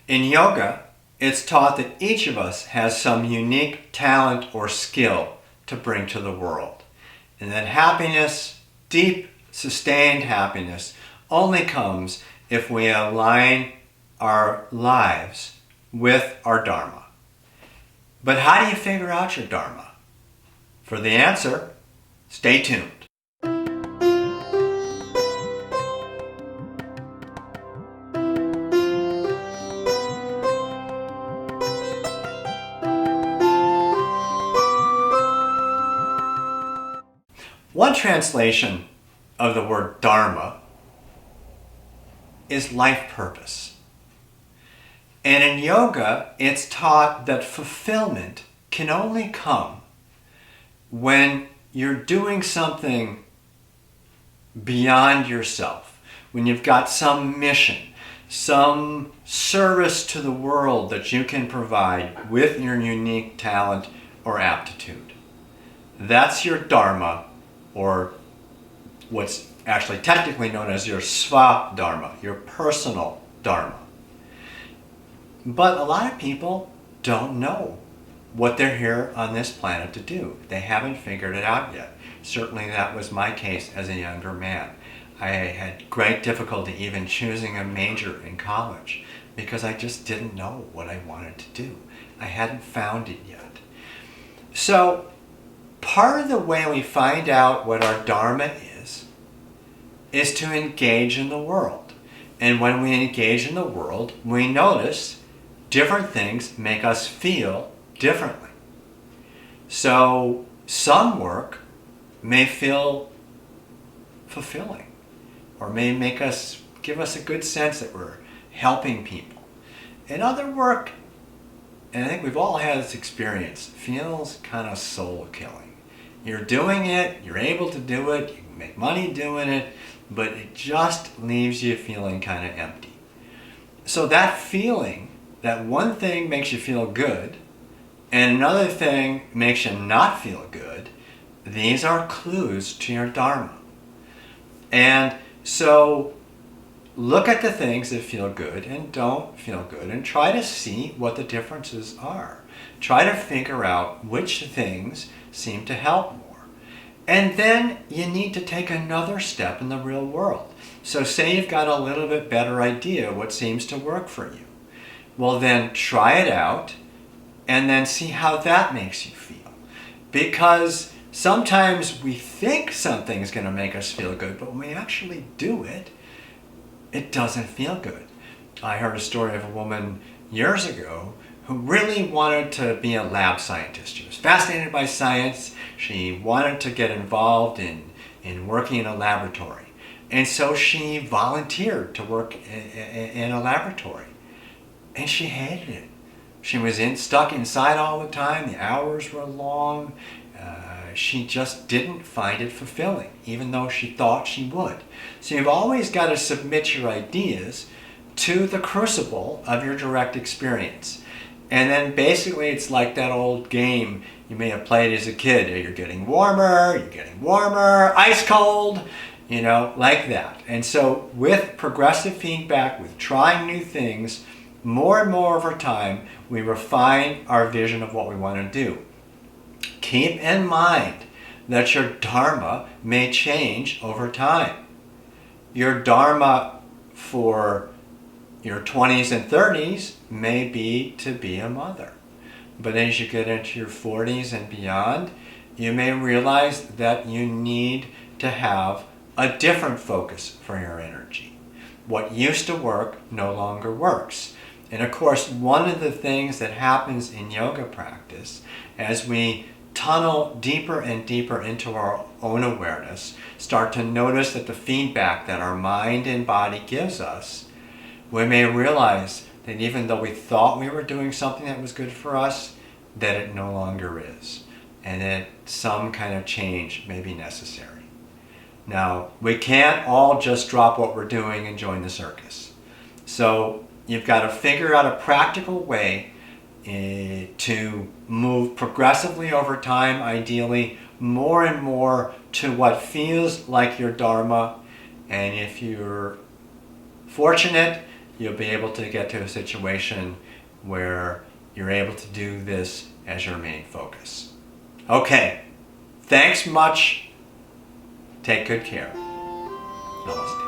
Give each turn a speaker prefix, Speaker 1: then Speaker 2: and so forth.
Speaker 1: In yoga, it's taught that each of us has some unique talent or skill to bring to the world. And that happiness, deep, sustained happiness, only comes if we align our lives with our Dharma. But how do you figure out your Dharma? For the answer, stay tuned. One translation of the word Dharma is life purpose. And in yoga, it's taught that fulfillment can only come when you're doing something beyond yourself, when you've got some mission, some service to the world that you can provide with your unique talent or aptitude. That's your Dharma, or what's actually technically known as your Sva-Dharma, your personal Dharma. But a lot of people don't know what they're here on this planet to do. They haven't figured it out yet. Certainly that was my case as a younger man. I had great difficulty even choosing a major in college because I just didn't know what I wanted to do. I hadn't found it yet. So part of the way we find out what our Dharma is to engage in the world. And when we engage in the world, we notice different things make us feel differently. So some work may feel fulfilling, or may give us a good sense that we're helping people. And other work, and I think we've all had this experience, feels kind of soul-killing. You're doing it, you're able to do it, you can make money doing it, but it just leaves you feeling kind of empty. So that feeling, that one thing makes you feel good, and another thing makes you not feel good, these are clues to your Dharma. And so look at the things that feel good and don't feel good and try to see what the differences are. Try to figure out which things seem to help more. And then you need to take another step in the real world. So say you've got a little bit better idea what seems to work for you. Well, then try it out and then see how that makes you feel. Because sometimes we think something's going to make us feel good, but when we actually do it, it doesn't feel good. I heard a story of a woman years ago who really wanted to be a lab scientist. She was fascinated by science. She wanted to get involved in working in a laboratory. And so she volunteered to work in a laboratory. And she hated it. She was stuck inside all the time. The hours were long. She just didn't find it fulfilling, even though she thought she would. So you've always got to submit your ideas to the crucible of your direct experience. And then basically it's like that old game you may have played as a kid. You're getting warmer, ice cold, like that. And so with progressive feedback, with trying new things, more and more over time, we refine our vision of what we want to do. Keep in mind that your Dharma may change over time. Your Dharma for your 20s and 30s may be to be a mother. But as you get into your 40s and beyond, you may realize that you need to have a different focus for your energy. What used to work no longer works. And of course, one of the things that happens in yoga practice as we tunnel deeper and deeper into our own awareness, start to notice that the feedback that our mind and body gives us, we may realize that even though we thought we were doing something that was good for us, that it no longer is, and that some kind of change may be necessary. Now, we can't all just drop what we're doing and join the circus. So you've got to figure out a practical way to move progressively over time, ideally more and more to what feels like your Dharma. And if you're fortunate, you'll be able to get to a situation where you're able to do this as your main focus. Okay, thanks much. Take good care. Namaste.